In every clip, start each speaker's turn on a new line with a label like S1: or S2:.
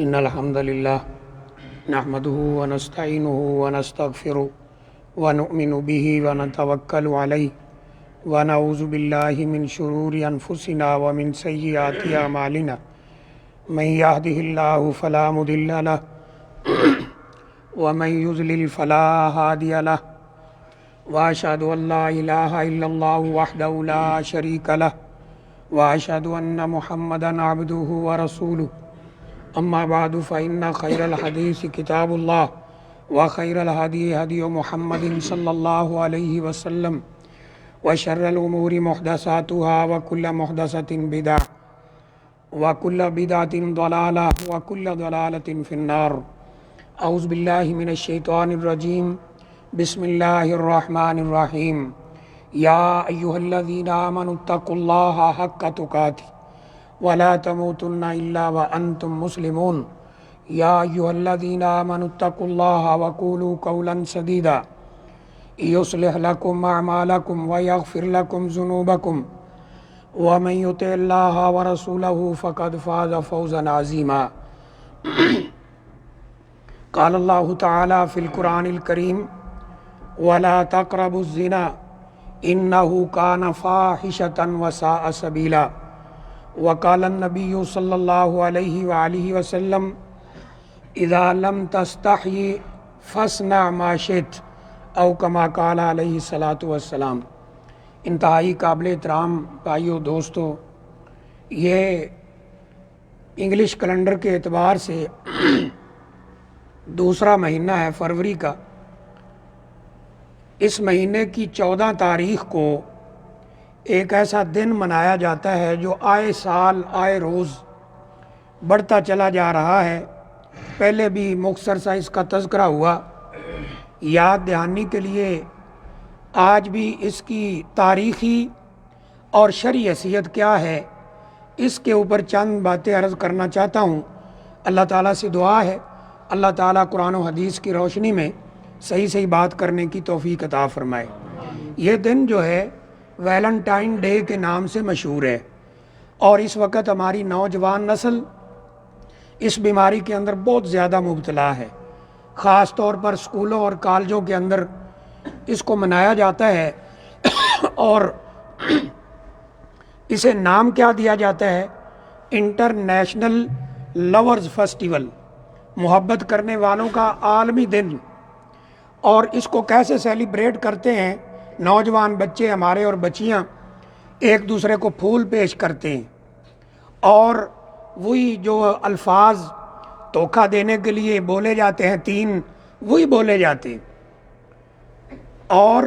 S1: إن الحمد لله نحمده ونستعينه ونستغفره ونؤمن به ونتوكل عليه ونعوذ بالله من شرور أنفسنا ومن سيئات أعمالنا من يهده الله فلا مضل له ومن يضلل فلا هادي له وأشهد أن لا إله إلا الله وحده لا شريك له وأشهد أن محمدا عبده ورسوله أما بعد فإن خير الحديث كتاب الله وخير الهدي هدي محمد صلى الله عليه وسلم وشر الأمور محدثاتها وكل محدثة بدعة وكل بدعة ضلالة وكل ضلالة في النار. أعوذ بالله من الشيطان الرجيم. بسم الله الرحمن الرحيم. يا أيها الذين آمنوا اتقوا الله حق تقاته ولا تموتن إلا وأنتم مسلمون. يا أيها الذين آمنوا اتقوا الله وقولوا قولا سديدا يصلح لكم أعمالكم ويغفر لكم ذنوبكم ومن يطع الله ورسوله فقد فاز فوزا عظيما. قال الله تعالى في القرآن الكريم ولا تقربوا الزنا إنه كان فاحشة وساء سبيلا. وقال النبي صلى الله عليه وآله وسلم إذا لم تستحي فاصنع ما شئت او كما قال علیہ الصلاۃ والسلام. انتہائی قابل احترام بھائیو دوستو، یہ انگلش کیلنڈر کے اعتبار سے دوسرا مہینہ ہے فروری کا. اس مہینے کی 14 تاریخ کو ایک ایسا دن منایا جاتا ہے جو آئے سال آئے روز بڑھتا چلا جا رہا ہے. پہلے بھی مختصر سا اس کا تذکرہ ہوا. یاد دہانی کے لیے آج بھی اس کی تاریخی اور شرعی حیثیت کیا ہے اس کے اوپر چند باتیں عرض کرنا چاہتا ہوں. اللہ تعالیٰ سے دعا ہے اللہ تعالیٰ قرآن و حدیث کی روشنی میں صحیح بات کرنے کی توفیق عطا فرمائے. یہ دن جو ہے ویلنٹائن ڈے کے نام سے مشہور ہے اور اس وقت ہماری نوجوان نسل اس بیماری کے اندر بہت زیادہ مبتلا ہے. خاص طور پر اسکولوں اور کالجوں کے اندر اس کو منایا جاتا ہے اور اسے نام کیا دیا جاتا ہے؟ انٹرنیشنل لورز فیسٹیول، محبت کرنے والوں کا عالمی دن. اور اس کو کیسے سیلیبریٹ کرتے ہیں؟ نوجوان بچے ہمارے اور بچیاں ایک دوسرے کو پھول پیش کرتے ہیں اور وہی جو الفاظ دھوکہ دینے کے لیے بولے جاتے ہیں 3 وہی بولے جاتے ہیں. اور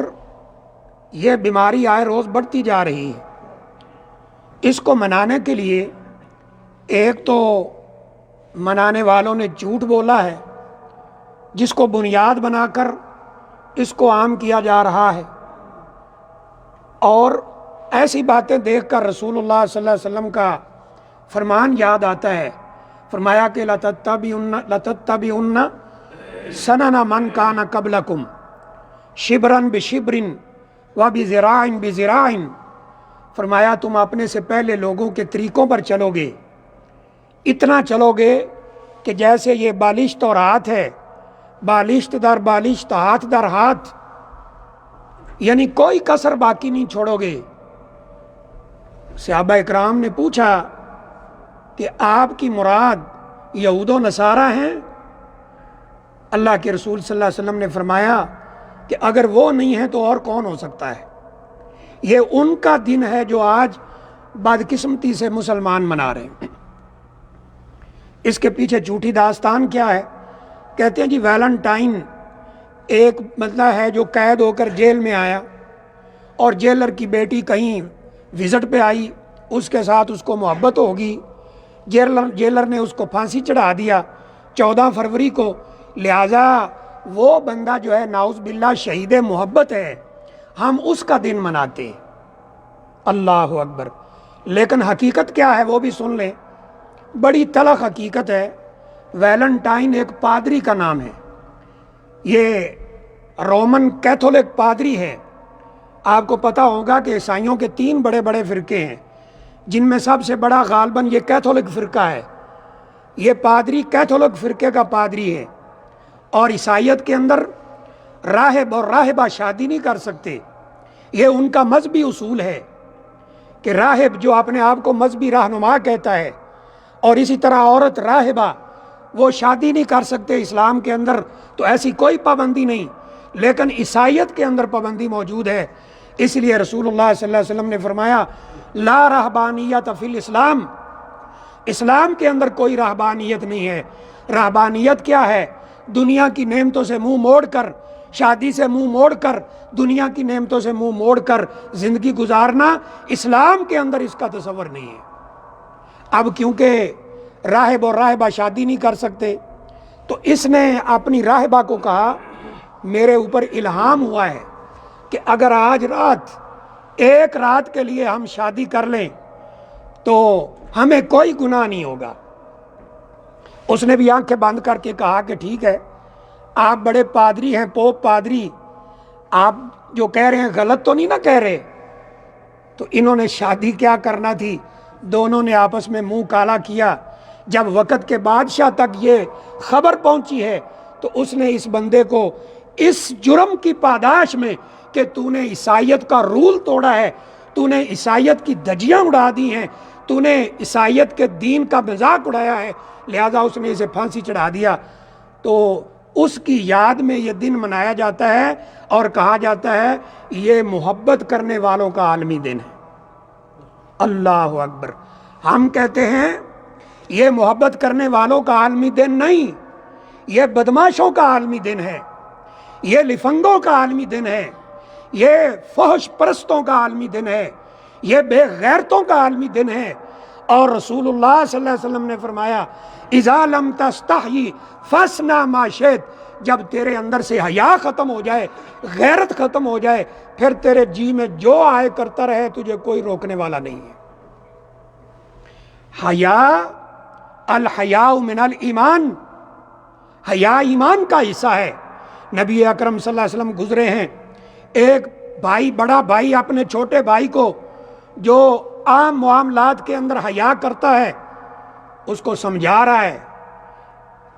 S1: یہ بیماری آئے روز بڑھتی جا رہی ہے. اس کو منانے کے لیے ایک تو منانے والوں نے جھوٹ بولا ہے جس کو بنیاد بنا کر اس کو عام کیا جا رہا ہے، اور ایسی باتیں دیکھ کر رسول اللہ صلی اللہ علیہ وسلم کا فرمان یاد آتا ہے. فرمایا کہ لَتَتَّبِعُنَّ سَنَنَ مَنْ كَانَ قَبْلَكُمْ شِبْرًا بِشِبْرٍ وَبِذِرَاعٍ بِذِرَاعٍ. فرمایا تم اپنے سے پہلے لوگوں کے طریقوں پر چلو گے، اتنا چلو گے کہ جیسے یہ بالشت اور ہاتھ ہے، بالشت در بالشت، ہاتھ در ہاتھ، یعنی کوئی کسر باقی نہیں چھوڑو گے. صحابہ اکرام نے پوچھا کہ آپ کی مراد یہود و نصارہ ہیں؟ اللہ کے رسول صلی اللہ علیہ وسلم نے فرمایا کہ اگر وہ نہیں ہیں تو اور کون ہو سکتا ہے؟ یہ ان کا دن ہے جو آج بدقسمتی سے مسلمان منا رہے ہیں. اس کے پیچھے جھوٹی داستان کیا ہے؟ کہتے ہیں جی ویلنٹائن ایک بندہ ہے جو قید ہو کر جیل میں آیا اور جیلر کی بیٹی کہیں وزٹ پہ آئی، اس کے ساتھ اس کو محبت ہوگی، جیلر نے اس کو پھانسی چڑھا دیا 14 فروری کو. لہٰذا وہ بندہ جو ہے نعوذ باللہ شہید محبت ہے، ہم اس کا دن مناتے ہیں. اللہ اکبر. لیکن حقیقت کیا ہے وہ بھی سن لیں. بڑی تلخ حقیقت ہے. ویلنٹائن ایک پادری کا نام ہے، یہ رومن کیتھولک پادری ہے. آپ کو پتہ ہوگا کہ عیسائیوں کے 3 بڑے بڑے فرقے ہیں جن میں سب سے بڑا غالباً یہ کیتھولک فرقہ ہے. یہ پادری کیتھولک فرقے کا پادری ہے، اور عیسائیت کے اندر راہب اور راہبہ شادی نہیں کر سکتے۔ یہ ان کا مذہبی اصول ہے کہ راہب جو اپنے آپ کو مذہبی رہنما کہتا ہے، اور اسی طرح عورت راہبہ وہ شادی نہیں کر سکتے۔ اسلام کے اندر تو ایسی کوئی پابندی نہیں، لیکن عیسائیت کے اندر پابندی موجود ہے۔ اس لیے رسول اللہ صلی اللہ علیہ وسلم نے فرمایا لا رہبانیت فی الاسلام، اسلام کے اندر کوئی رہبانیت نہیں ہے۔ رہبانیت کیا ہے؟ دنیا کی نعمتوں سے منہ موڑ کر، شادی سے منہ موڑ کر، دنیا کی نعمتوں سے منہ موڑ کر زندگی گزارنا، اسلام کے اندر اس کا تصور نہیں ہے۔ اب کیونکہ راہب اور راہبہ شادی نہیں کر سکتے، تو اس نے اپنی راہبہ کو کہا میرے اوپر الہام ہوا ہے کہ اگر آج رات، ایک رات کے لیے ہم شادی کر لیں تو ہمیں کوئی گناہ نہیں ہوگا۔ اس نے بھی آنکھیں بند کر کے کہا کہ ٹھیک ہے، آپ بڑے پادری ہیں، پوپ پادری، آپ جو کہہ رہے ہیں غلط تو نہیں نہ کہہ رہے۔ تو انہوں نے شادی کیا کرنا تھی، دونوں نے آپس میں منہ کالا کیا۔ جب وقت کے بادشاہ تک یہ خبر پہنچی ہے تو اس نے اس بندے کو اس جرم کی پاداش میں کہ تو نے عیسائیت کا رول توڑا ہے، تو نے عیسائیت کی دھجیاں اڑا دی ہیں، تو نے عیسائیت کے دین کا مذاق اڑایا ہے، لہذا اس نے اسے پھانسی چڑھا دیا۔ تو اس کی یاد میں یہ دن منایا جاتا ہے اور کہا جاتا ہے یہ محبت کرنے والوں کا عالمی دن ہے۔ اللہ اکبر۔ ہم کہتے ہیں یہ محبت کرنے والوں کا عالمی دن نہیں، یہ بدماشوں کا عالمی دن ہے، یہ لفنگوں کا عالمی دن ہے، یہ فحش پرستوں کا عالمی دن ہے، یہ بے غیرتوں کا عالمی دن ہے۔ اور رسول اللہ صلی اللہ علیہ وسلم نے فرمایا اذا لم تستحی فاصنع ما شئت، جب تیرے اندر سے حیا ختم ہو جائے، غیرت ختم ہو جائے، پھر تیرے جی میں جو آئے کرتا رہے، تجھے کوئی روکنے والا نہیں ہے۔ حیا، الحیاء من الایمان، حیا ایمان کا حصہ ہے۔ نبی اکرم صلی اللہ علیہ وسلم گزرے ہیں، ایک بھائی، بڑا بھائی اپنے چھوٹے بھائی کو جو عام معاملات کے اندر حیا کرتا ہے اس کو سمجھا رہا ہے،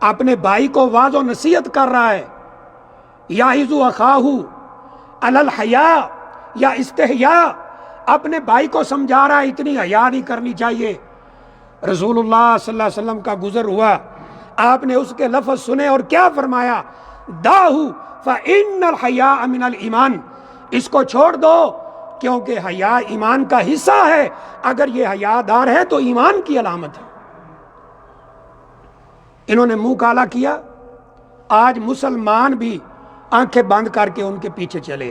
S1: اپنے بھائی کو واعظ و نصیحت کر رہا ہے، یعظ اخاہ علی الحیاء یا استحیاء، اپنے بھائی کو سمجھا رہا ہے اتنی حیا نہیں کرنی چاہیے۔ رسول اللہ صلی اللہ علیہ وسلم کا گزر ہوا، آپ نے اس کے لفظ سنے اور کیا فرمایا؟ داہ فإن الحیاء من الایمان، اس کو چھوڑ دو کیونکہ حیا ایمان کا حصہ ہے، اگر یہ حیا دار ہے تو ایمان کی علامت ہے۔ انہوں نے منہ کالا کیا۔ آج مسلمان بھی آنکھیں بند کر کے ان کے پیچھے چلے۔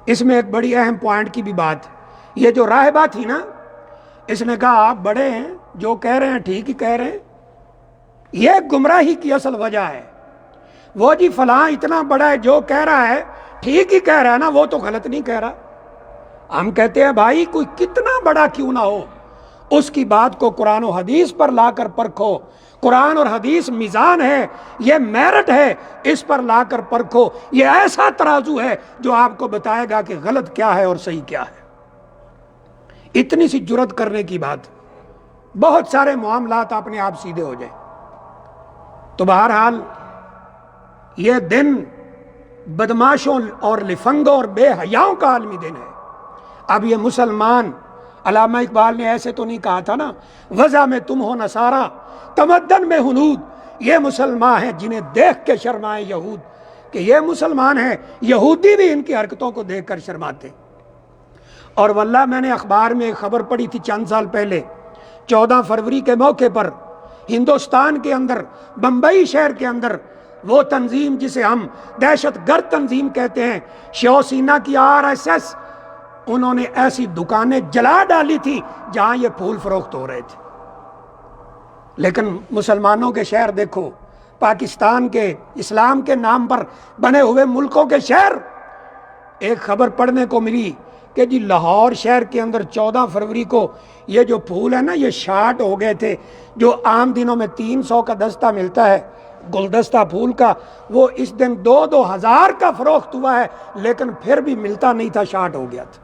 S1: اس میں ایک بڑی اہم پوائنٹ کی بھی بات، یہ جو راہبہ تھی نا، اس نے کہا آپ بڑے ہیں، جو کہہ رہے ہیں ٹھیک ہی کہہ رہے ہیں۔ یہ گمراہی کی اصل وجہ ہے۔ وہ جی فلاں اتنا بڑا ہے، جو کہہ رہا ہے ٹھیک ہی کہہ رہا ہے نا، وہ تو غلط نہیں کہہ رہا۔ ہم کہتے ہیں بھائی کوئی کتنا بڑا کیوں نہ ہو، اس کی بات کو قرآن و حدیث پر لا کر پرکھو۔ قرآن اور حدیث میزان ہے، یہ میرٹ ہے، اس پر لا کر پرکھو۔ یہ ایسا ترازو ہے جو آپ کو بتائے گا کہ غلط کیا ہے اور صحیح کیا ہے۔ اتنی سی جرت کرنے کی بات، بہت سارے معاملات اپنے آپ سیدھے ہو جائیں۔ تو بہرحال یہ دن بدماشوں اور لفنگوں اور بے حیاؤں کا عالمی دن ہے۔ اب یہ مسلمان، علامہ اقبال نے ایسے تو نہیں کہا تھا نا، وضع میں تم ہو نصارہ تمدن میں ہنود، یہ مسلمان ہیں جنہیں دیکھ کے شرمائے یہود، کہ یہ مسلمان ہیں، یہودی بھی ان کی حرکتوں کو دیکھ کر شرماتے۔ اور واللہ میں نے اخبار میں ایک خبر پڑھی تھی چند سال پہلے، 14 فروری کے موقع پر ہندوستان کے اندر، بمبئی شہر کے اندر، وہ تنظیم جسے ہم دہشت گرد تنظیم کہتے ہیں، شیو سینا کی RSS، انہوں نے ایسی دکانیں جلا ڈالی تھی جہاں یہ پھول فروخت ہو رہے تھے۔ لیکن مسلمانوں کے شہر دیکھو، پاکستان کے اسلام کے نام پر بنے ہوئے ملکوں کے شہر۔ ایک خبر پڑھنے کو ملی کہ جی لاہور شہر کے اندر 14 فروری کو یہ جو پھول ہے نا، یہ شارٹ ہو گئے تھے۔ جو عام دنوں میں 300 کا دستہ ملتا ہے گلدستہ پھول کا، وہ اس دن 2-2 ہزار کا فروخت ہوا ہے، لیکن پھر بھی ملتا نہیں تھا، شارٹ ہو گیا تھا۔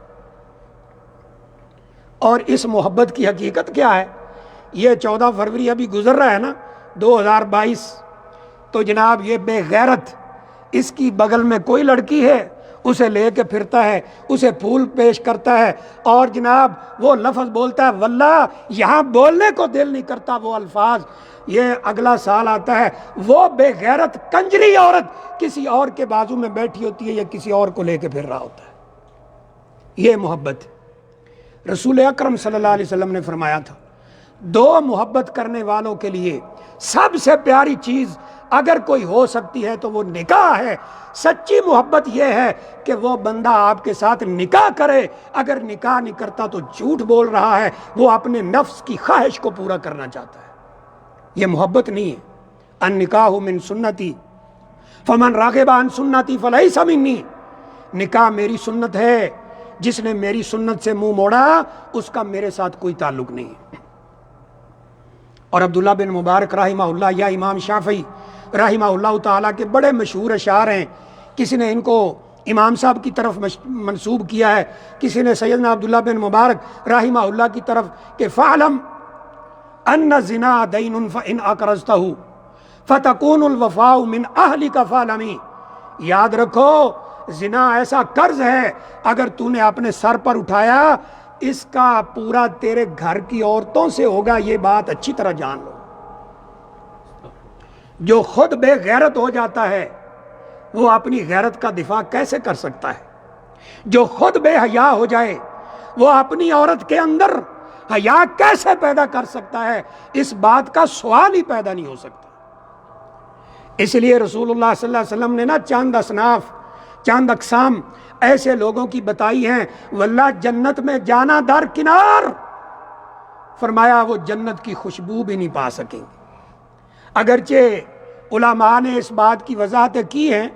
S1: اور اس محبت کی حقیقت کیا ہے یہ 14 فروری ابھی گزر رہا ہے نا 2022، تو جناب یہ بے غیرت، اس کی بغل میں کوئی لڑکی ہے، اسے لے کے پھرتا ہے، اسے پھول پیش کرتا ہے، اور جناب وہ لفظ بولتا ہے واللہ یہاں بولنے کو دل نہیں کرتا وہ الفاظ، یہ اگلا سال آتا ہے وہ بے غیرت کنجری عورت کسی اور کے بازو میں بیٹھی ہوتی ہے یا کسی اور کو لے کے پھر رہا ہوتا ہے۔ یہ محبت رسول اکرم صلی اللہ علیہ وسلم نے فرمایا تھا، دو محبت کرنے والوں کے لیے سب سے پیاری چیز اگر کوئی ہو سکتی ہے تو وہ نکاح ہے۔ سچی محبت یہ ہے کہ وہ بندہ آپ کے ساتھ نکاح کرے، اگر نکاح نہیں کرتا تو جھوٹ بول رہا ہے، وہ اپنے نفس کی خواہش کو پورا کرنا چاہتا ہے، یہ محبت نہیں ہے۔ النکاح من سنتی فمن راغب عن سنتی فلیس منی، نکاح میری سنت ہے، جس نے میری سنت سے منہ موڑا اس کا میرے ساتھ کوئی تعلق نہیں ہے۔ اور عبداللہ بن مبارک رحمہ اللہ یا امام شافعی رحمہ اللہ تعالیٰ کے بڑے مشہور اشعار ہیں، کسی نے ان کو امام صاحب کی طرف منسوب کیا ہے، کسی نے سیدنا عبداللہ بن مبارک رحمہ اللہ کی طرف کہ فَعْلَمْ أَنَّ الزِّنَا دَيْنٌ فَإِنْ أَقْرَضْتَهُ فَتَكُونُ الْوَفَاءُ مِنْ أَهْلِكَ فَعْلَمِ، یاد رکھو زنا ایسا قرض ہے، اگر تو نے اپنے سر پر اٹھایا اس کا پورا تیرے گھر کی عورتوں سے ہوگا، یہ بات اچھی طرح جان لو۔ جو خود بے غیرت ہو جاتا ہے وہ اپنی غیرت کا دفاع کیسے کر سکتا ہے؟ جو خود بے حیا ہو جائے وہ اپنی عورت کے اندر حیا کیسے پیدا کر سکتا ہے؟ اس بات کا سوال ہی پیدا نہیں ہو سکتا۔ اس لیے رسول اللہ صلی اللہ علیہ وسلم نے نا چند اصناف، چند اقسام ایسے لوگوں کی بتائی ہیں، واللہ جنت میں جانا درکنار، فرمایا وہ جنت کی خوشبو بھی نہیں پا سکیں گے۔ اگرچہ علماء نے اس بات کی وضاحت کی ہے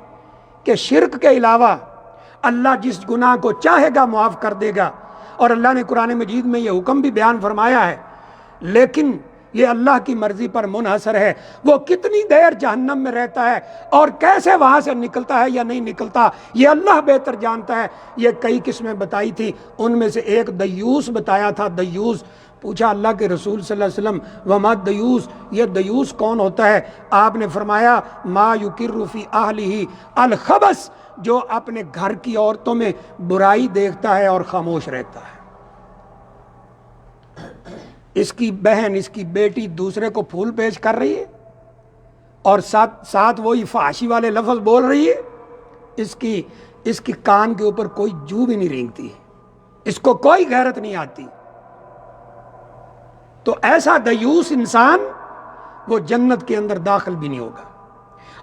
S1: کہ شرک کے علاوہ اللہ جس گناہ کو چاہے گا معاف کر دے گا، اور اللہ نے قرآن مجید میں یہ حکم بھی بیان فرمایا ہے، لیکن یہ اللہ کی مرضی پر منحصر ہے، وہ کتنی دیر جہنم میں رہتا ہے اور کیسے وہاں سے نکلتا ہے یا نہیں نکلتا یہ اللہ بہتر جانتا ہے۔ یہ کئی قسمیں بتائی تھی، ان میں سے ایک دیوس بتایا تھا۔ دیوس پوچھا اللہ کے رسول صلی اللہ علیہ وسلم وما دیوس، یہ دیوس کون ہوتا ہے؟ آپ نے فرمایا ما یقر فی اہلہ الخبث، جو اپنے گھر کی عورتوں میں برائی دیکھتا ہے اور خاموش رہتا ہے۔ اس کی بہن، اس کی بیٹی دوسرے کو پھول پیش کر رہی ہے اور ساتھ وہی فحاشی والے لفظ بول رہی ہے، اس کی کان کے اوپر کوئی جو بھی نہیں رینگتی، اس کو کوئی غیرت نہیں آتی، تو ایسا دیوس انسان وہ جنت کے اندر داخل بھی نہیں ہوگا۔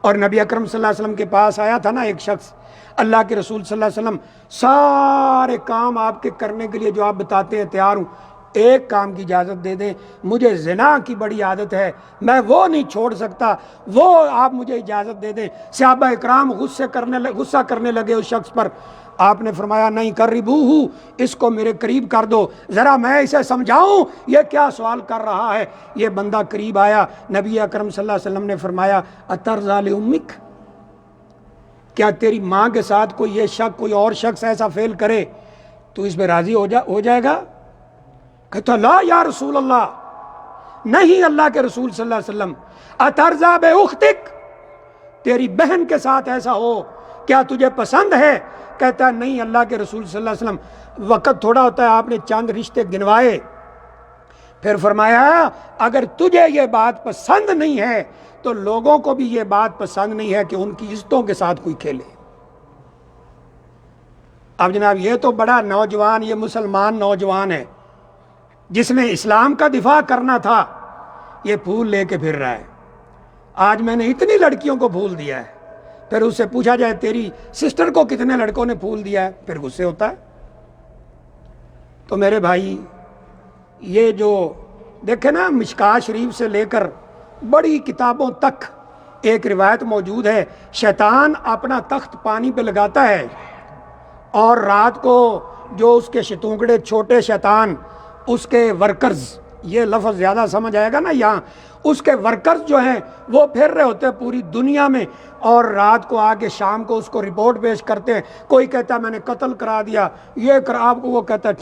S1: اور نبی اکرم صلی اللہ علیہ وسلم کے پاس آیا تھا نا ایک شخص، اللہ کے رسول صلی اللہ علیہ وسلم سارے کام آپ کے کرنے کے لیے جو آپ بتاتے ہیں تیار ہوں، ایک کام کی اجازت دے دیں، مجھے زنا کی بڑی عادت ہے، میں وہ نہیں چھوڑ سکتا، وہ آپ مجھے اجازت دے دیں۔ صحابہ اکرام غصہ کرنے لگے اس شخص پر، آپ نے فرمایا نہیں قربوہ، اس کو میرے قریب کر دو، ذرا میں اسے سمجھاؤں یہ کیا سوال کر رہا ہے۔ یہ بندہ قریب آیا، نبی اکرم صلی اللہ علیہ وسلم نے فرمایا اترضی لامک، کیا تیری ماں کے ساتھ کوئی اور شخص ایسا فعل کرے تو اس پہ راضی ہو جائے گا؟ کہتا لا یا رسول اللہ، نہیں اللہ کے رسول صلی اللہ علیہ وسلم، اترضی باختک، تیری بہن کے ساتھ ایسا ہو کیا تجھے پسند ہے؟ کہتا نہیں اللہ کے رسول صلی اللہ علیہ وسلم۔ وقت تھوڑا ہوتا ہے، آپ نے چند رشتے گنوائے، پھر فرمایا اگر تجھے یہ بات پسند نہیں ہے تو لوگوں کو بھی یہ بات پسند نہیں ہے کہ ان کی عزتوں کے ساتھ کوئی کھیلے۔ اب جناب یہ تو بڑا نوجوان، یہ مسلمان نوجوان ہے جس نے اسلام کا دفاع کرنا تھا، یہ پھول لے کے پھر رہا ہے۔ آج میں نے اتنی لڑکیوں کو پھول دیا ہے، پھر اس سے پوچھا جائے تیری سسٹر کو کتنے لڑکوں نے پھول دیا ہے، پھر غصے ہوتا ہے۔ تو میرے بھائی یہ جو دیکھیں نا، مشکات شریف سے لے کر بڑی کتابوں تک ایک روایت موجود ہے، شیطان اپنا تخت پانی پہ لگاتا ہے اور رات کو جو اس کے شتونگڑے چھوٹے شیطان، اس کے ورکرز یہ لفظ زیادہ سمجھ آئے گا نا یہاں، اس کے ورکرز جو ہیں وہ پھر رہے ہوتے ہیں پوری دنیا میں، اور رات کو آ کے شام کو اس کو رپورٹ پیش کرتے ہیں. کوئی کہتا ہے میں نے قتل کرا دیا، یہ کرا، آپ کو وہ کہتا ہے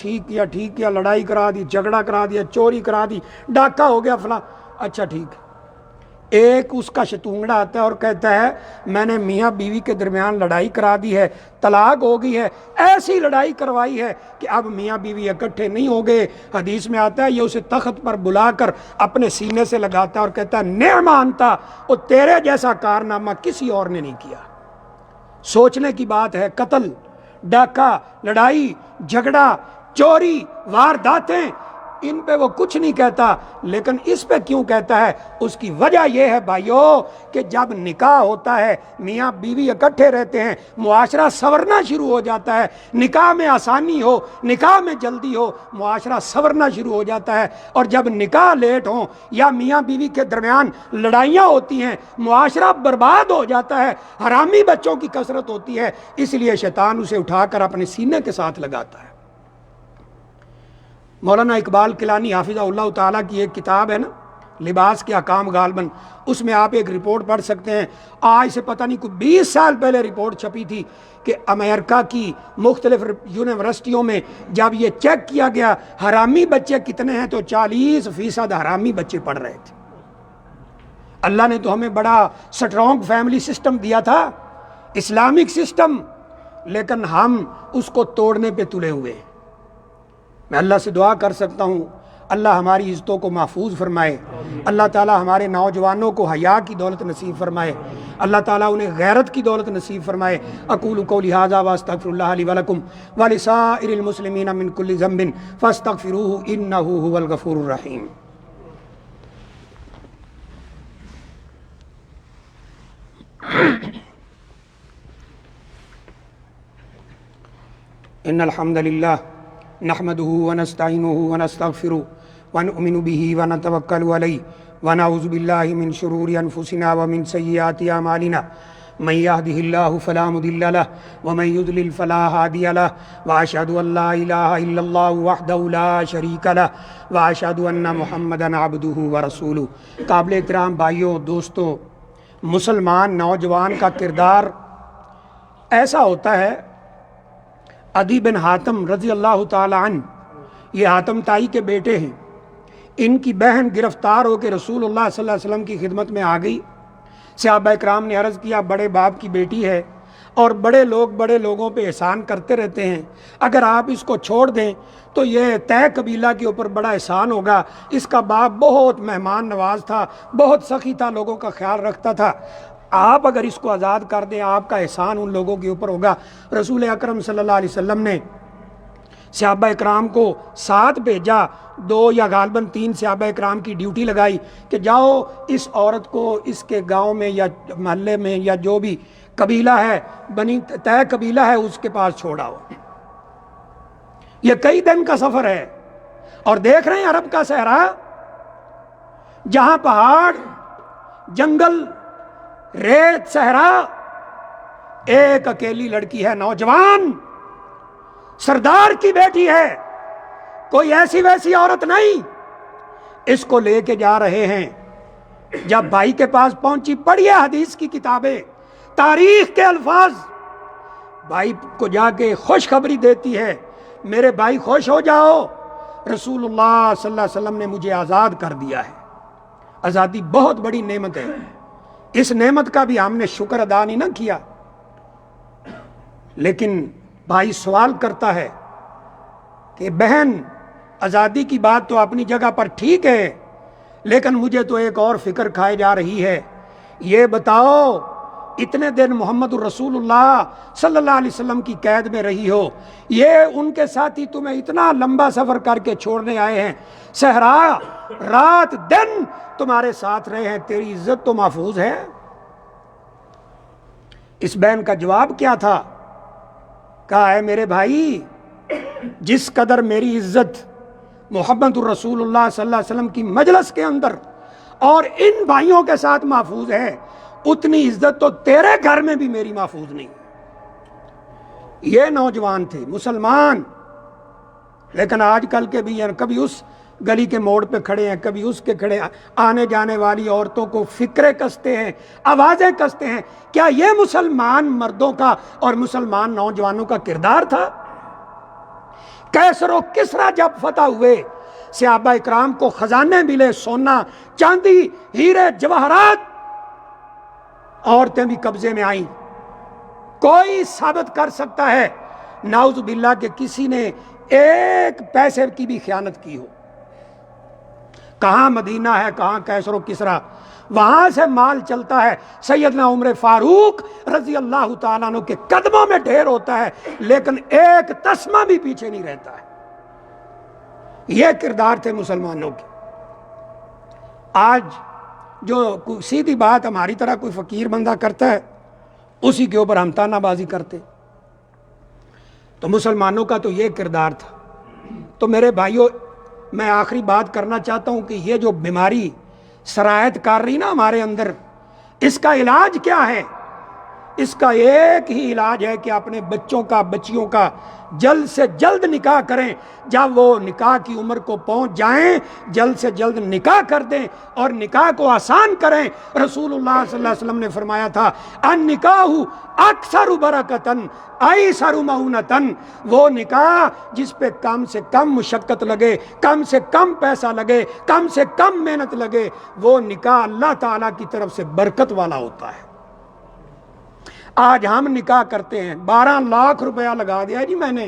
S1: ٹھیک کیا، لڑائی کرا دی، جھگڑا کرا دیا، چوری کرا دی، ڈاکہ ہو گیا فلاں. اچھا ٹھیک ہے. ایک اس کا شتونگڑا آتا ہے اور کہتا ہے میں نے میاں بیوی کے درمیان لڑائی کرا دی ہے، طلاق ہو گئی ہے، ایسی لڑائی کروائی ہے کہ اب میاں بیوی اکٹھے نہیں ہو گئے. حدیث میں آتا ہے یہ اسے تخت پر بلا کر اپنے سینے سے لگاتا ہے اور کہتا ہے نعم انتا، وہ تیرے جیسا کارنامہ کسی اور نے نہیں کیا. سوچنے کی بات ہے. قتل، ڈاکہ، لڑائی، جھگڑا، چوری، وارداتیں، ان پہ وہ کچھ نہیں کہتا، لیکن اس پہ کیوں کہتا ہے؟ اس کی وجہ یہ ہے بھائیو کہ جب نکاح ہوتا ہے، میاں بیوی اکٹھے رہتے ہیں، معاشرہ سنورنا شروع ہو جاتا ہے. نکاح میں آسانی ہو، نکاح میں جلدی ہو، معاشرہ سنورنا شروع ہو جاتا ہے. اور جب نکاح لیٹ ہوں یا میاں بیوی کے درمیان لڑائیاں ہوتی ہیں، معاشرہ برباد ہو جاتا ہے، حرامی بچوں کی کثرت ہوتی ہے. اس لیے شیطان اسے اٹھا کر اپنے سینے کے ساتھ لگاتا ہے. مولانا اقبال کیلانی حافظہ اللہ تعالیٰ کی ایک کتاب ہے نا، لباس کے احکام غالباً، اس میں آپ ایک رپورٹ پڑھ سکتے ہیں. آج سے پتہ نہیں کوئی 20 سال پہلے رپورٹ چھپی تھی کہ امریکہ کی مختلف یونیورسٹیوں میں جب یہ چیک کیا گیا حرامی بچے کتنے ہیں تو 40% حرامی بچے پڑھ رہے تھے. اللہ نے تو ہمیں بڑا سٹرونگ فیملی سسٹم دیا تھا، اسلامک سسٹم، لیکن ہم اس کو توڑنے پہ تلے ہوئے ہیں. میں اللہ سے دعا کر سکتا ہوں اللہ ہماری عزتوں کو محفوظ فرمائے، اللہ تعالی ہمارے نوجوانوں کو حیا کی دولت نصیب فرمائے، اللہ تعالیٰ انہیں غیرت کی دولت نصیب فرمائے. اقول قولی ھذا واستغفر اللہ لی ولکم ولسائر المسلمین من کل ذنب فاستغفروہ انہ ھو الغفور الرحیم. ان الحمد للہ نحمده ونستعینه ونستغفره ونؤمن به ونتوکل علیہ ونعوذ باللہ من شرور انفسنا ومن سیئات اعمالنا من يهده الله فلا مضل له ومن يضلل فلا هادي له واشهد ان لا اله الا الله وحده لا شريك له واشهد ان محمدا عبده ورسوله. قابل احترام بھائیوں، دوستوں، مسلمان نوجوان کا کردار ایسا ہوتا ہے. عدی بن حاتم رضی اللہ تعالی عنہ، یہ حاتم تائی کے بیٹے ہیں، ان کی بہن گرفتار ہو کے رسول اللہ صلی اللہ علیہ وسلم کی خدمت میں آ گئی. صحابہ اکرام نے عرض کیا بڑے باپ کی بیٹی ہے اور بڑے لوگوں پہ احسان کرتے رہتے ہیں، اگر آپ اس کو چھوڑ دیں تو یہ طے قبیلہ کے اوپر بڑا احسان ہوگا. اس کا باپ بہت مہمان نواز تھا، بہت سخی تھا، لوگوں کا خیال رکھتا تھا، آپ اگر اس کو آزاد کر دیں آپ کا احسان ان لوگوں کے اوپر ہوگا. رسول اکرم صلی اللہ علیہ وسلم نے صحابہ اکرام کو ساتھ بھیجا، 2 یا غالباً 3 صحابہ اکرام کی ڈیوٹی لگائی کہ جاؤ اس عورت کو اس کے گاؤں میں یا محلے میں یا جو بھی قبیلہ ہے، بنی طے قبیلہ ہے، اس کے پاس چھوڑاؤ. یہ کئی دن کا سفر ہے اور دیکھ رہے ہیں عرب کا صحرا، جہاں پہاڑ، جنگل، ریت، صحرا، ایک اکیلی لڑکی ہے، نوجوان، سردار کی بیٹی ہے، کوئی ایسی ویسی عورت نہیں. اس کو لے کے جا رہے ہیں. جب بھائی کے پاس پہنچی، پڑھیے حدیث کی کتابیں، تاریخ کے الفاظ، بھائی کو جا کے خوشخبری دیتی ہے میرے بھائی خوش ہو جاؤ، رسول اللہ صلی اللہ علیہ وسلم نے مجھے آزاد کر دیا ہے. آزادی بہت بڑی نعمت ہے، اس نعمت کا بھی ہم نے شکر ادا نہیں نہ کیا. لیکن بھائی سوال کرتا ہے کہ بہن آزادی کی بات تو اپنی جگہ پر ٹھیک ہے، لیکن مجھے تو ایک اور فکر کھائے جا رہی ہے. یہ بتاؤ اتنے دن محمد الرسول اللہ صلی اللہ علیہ وسلم کی قید میں رہی ہو، یہ ان کے ساتھی تمہیں اتنا لمبا سفر کر کے چھوڑنے آئے ہیں، صحرا رات دن تمہارے ساتھ رہے ہیں، تیری عزت تو محفوظ ہے؟ اس بہن کا جواب کیا تھا؟ کہا ہے میرے بھائی، جس قدر میری عزت محمد الرسول اللہ صلی اللہ علیہ وسلم کی مجلس کے اندر اور ان بھائیوں کے ساتھ محفوظ ہے، اتنی عزت تو تیرے گھر میں بھی میری محفوظ نہیں. یہ نوجوان تھے مسلمان، لیکن آج کل کے بھی کبھی اس گلی کے موڑ پہ کھڑے ہیں، کبھی اس کے کھڑے، آنے جانے والی عورتوں کو فکرے کستے ہیں، آوازیں کستے ہیں۔ کیا یہ مسلمان مردوں کا اور مسلمان نوجوانوں کا کردار تھا؟ کیسر و کسریٰ جب فتح ہوئے، صحابہ اکرام کو خزانے ملے، سونا چاندی ہیرے جواہرات، عورتیں بھی قبضے میں آئیں۔ کوئی ثابت کر سکتا ہے نعوذ باللہ کہ کسی نے ایک پیسے کی بھی خیانت کی ہو؟ کہاں مدینہ ہے، کہاں کیسر و کسریٰ، وہاں سے مال چلتا ہے۔ سیدنا عمر فاروق رضی اللہ تعالیٰ عنہ کے قدموں میں ڈھیر ہوتا ہے، لیکن ایک تسمہ بھی پیچھے نہیں رہتا ہے۔ یہ کردار تھے مسلمانوں کے۔ آج جو سیدھی بات ہماری طرح کوئی فقیر بندہ کرتا ہے، اسی کے اوپر ہم تانا بازی کرتے۔ تو مسلمانوں کا تو یہ کردار تھا۔ تو میرے بھائیوں، میں آخری بات کرنا چاہتا ہوں کہ یہ جو بیماری سرایت کر رہی نا ہمارے اندر، اس کا علاج کیا ہے؟ اس کا ایک ہی علاج ہے کہ اپنے بچوں کا، بچیوں کا جلد سے جلد نکاح کریں۔ جب وہ نکاح کی عمر کو پہنچ جائیں، جلد سے جلد نکاح کر دیں اور نکاح کو آسان کریں۔ رسول اللہ صلی اللہ علیہ وسلم نے فرمایا تھا، النکاح اکثر برکتن ایسر معونتن، وہ نکاح جس پہ کم سے کم مشقت لگے، کم سے کم پیسہ لگے، کم سے کم محنت لگے، وہ نکاح اللہ تعالیٰ کی طرف سے برکت والا ہوتا ہے۔ آج ہم نکاح کرتے ہیں، 12 لاکھ روپیہ لگا دیا جی، میں نے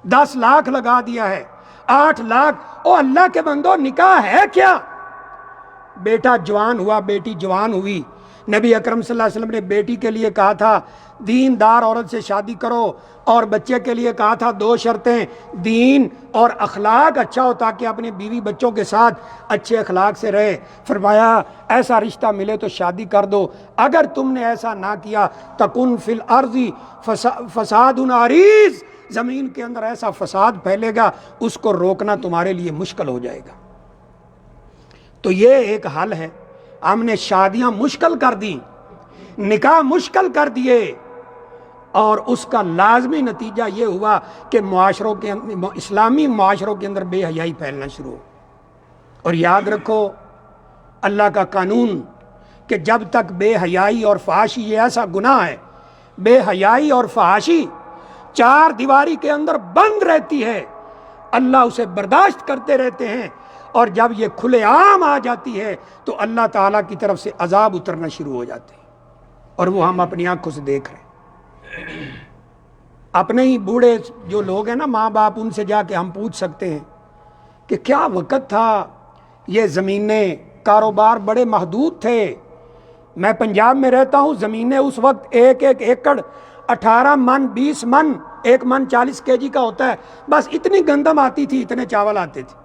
S1: 10 لاکھ لگا دیا ہے، 8 لاکھ۔ او اللہ کے بندو، نکاح ہے کیا؟ بیٹا جوان ہوا، بیٹی جوان ہوئی، نبی اکرم صلی اللہ علیہ وسلم نے بیٹی کے لیے کہا تھا دیندار عورت سے شادی کرو، اور بچے کے لیے کہا تھا 2 شرطیں، دین اور اخلاق اچھا ہو تاکہ اپنے بیوی بچوں کے ساتھ اچھے اخلاق سے رہے۔ فرمایا ایسا رشتہ ملے تو شادی کر دو، اگر تم نے ایسا نہ کیا تکن فی الارض فساد عریض، زمین کے اندر ایسا فساد پھیلے گا، اس کو روکنا تمہارے لیے مشکل ہو جائے گا۔ تو یہ ایک حل ہے۔ ہم نے شادیاں مشکل کر دی، نکاح مشکل کر دیے، اور اس کا لازمی نتیجہ یہ ہوا کہ معاشروں کے اسلامی معاشروں کے اندر بے حیائی پھیلنا شروع ہو۔ اور یاد رکھو اللہ کا قانون کہ جب تک بے حیائی اور فحاشی، یہ ایسا گناہ ہے، بے حیائی اور فحاشی 4 دیواری کے اندر بند رہتی ہے، اللہ اسے برداشت کرتے رہتے ہیں، اور جب یہ کھلے عام آ جاتی ہے تو اللہ تعالیٰ کی طرف سے عذاب اترنا شروع ہو جاتے ہیں، اور وہ ہم اپنی آنکھوں سے دیکھ رہے ہیں۔ اپنے ہی بوڑھے جو لوگ ہیں نا، ماں باپ، ان سے جا کے ہم پوچھ سکتے ہیں کہ کیا وقت تھا، یہ زمینیں، کاروبار بڑے محدود تھے۔ میں پنجاب میں رہتا ہوں، زمینیں اس وقت 1 ایکڑ 18 من 20 من، 1 من 40 kg کا ہوتا ہے، بس اتنی گندم آتی تھی، اتنے چاول آتے تھے۔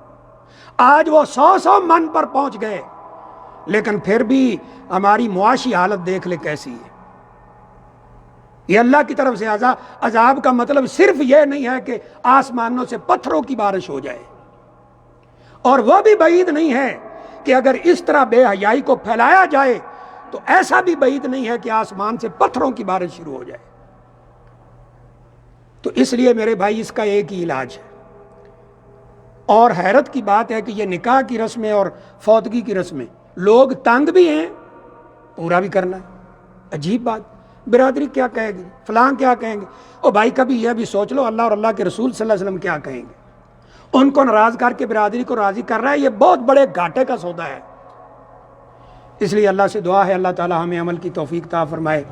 S1: آج وہ 100 من پر پہنچ گئے، لیکن پھر بھی ہماری معاشی حالت دیکھ لے کیسی ہے۔ یہ اللہ کی طرف سے عذاب کا مطلب صرف یہ نہیں ہے کہ آسمانوں سے پتھروں کی بارش ہو جائے، اور وہ بھی بعید نہیں ہے کہ اگر اس طرح بے حیائی کو پھیلایا جائے تو ایسا بھی بعید نہیں ہے کہ آسمان سے پتھروں کی بارش شروع ہو جائے۔ تو اس لیے میرے بھائی، اس کا ایک ہی علاج ہے۔ اور حیرت کی بات ہے کہ یہ نکاح کی رسمیں اور فوتگی کی رسمیں لوگ تنگ بھی ہیں، پورا بھی کرنا ہے۔ عجیب بات، برادری کیا کہے گی، فلاں کیا کہیں گے۔ او بھائی، کبھی یہ بھی سوچ لو اللہ اور اللہ کے رسول صلی اللہ علیہ وسلم کیا کہیں گے۔ ان کو ناراض کر کے برادری کو راضی کر رہا ہے، یہ بہت بڑے گھاٹے کا سودا ہے۔ اس لیے اللہ سے دعا ہے اللہ تعالی ہمیں عمل کی توفیق عطا فرمائے۔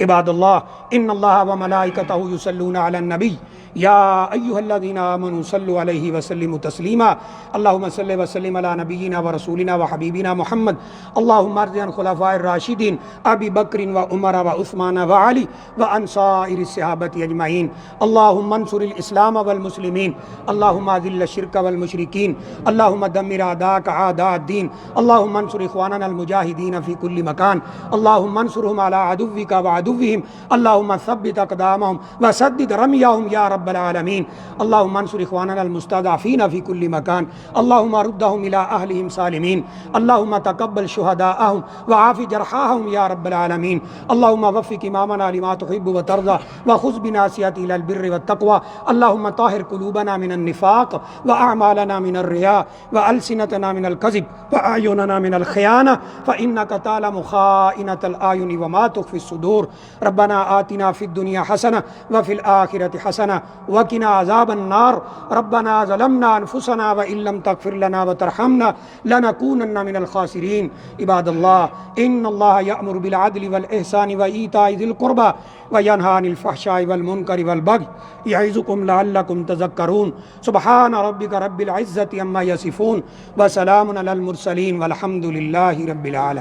S1: عباد اللہ، ان اللہ وملائکتہ یصلون علی النبی یا ایھا الذین آمنوا صلوا علیہ وسلموا تسلیما۔ اللہم صل وسلم علی نبینا ورسولنا وحبیبنا محمد۔ اللہم ارض عن خلفاء الراشدین ابی بکر وعمر وعثمان وعلی وعن سائر الصحابة اجمعین۔ اللہم انصر الاسلام والمسلمین، اللہم اذل الشرک والمشرکین، اللہم دمر اعداءک اعداء الدین، اللہم انصر اخواننا المجاہدین فی کل مکان، اللہم انصرهم علی عدوک وعدوک عدوهم اللهم ثبت أقدامهم وسدد رميهم يا رب العالمين اللهم انصر إخواننا المستضعفين في كل مكان اللهم ردهم إلى أهلهم سالمين اللهم تقبل شهداءهم وعاف جرحاهم يا رب العالمين اللهم وفق إمامنا لما تحب وترضى وخذ بناصيته إلى البر والتقوى اللهم طهر قلوبنا من النفاق وأعمالنا من الرياء وألسنتنا من الكذب وأعيننا من الخيانة فإنك تعلم خائنة الأعين وما تخفي الصدور ربنا آتنا في الدنيا حسنة وفي الآخرة حسنة وقنا عذاب النار ربنا ظلمنا أنفسنا وإن لم تغفر لنا وترحمنا لنكونن من الخاسرين عباد الله إن الله يأمر بالعدل والإحسان وإيتاء ذي القربى وينهى عن الفحشاء والمنكر والبغي يعظكم لعلكم تذكرون سبحان ربك رب العزة عما يصفون وسلام على المرسلين والحمد لله رب العالمين.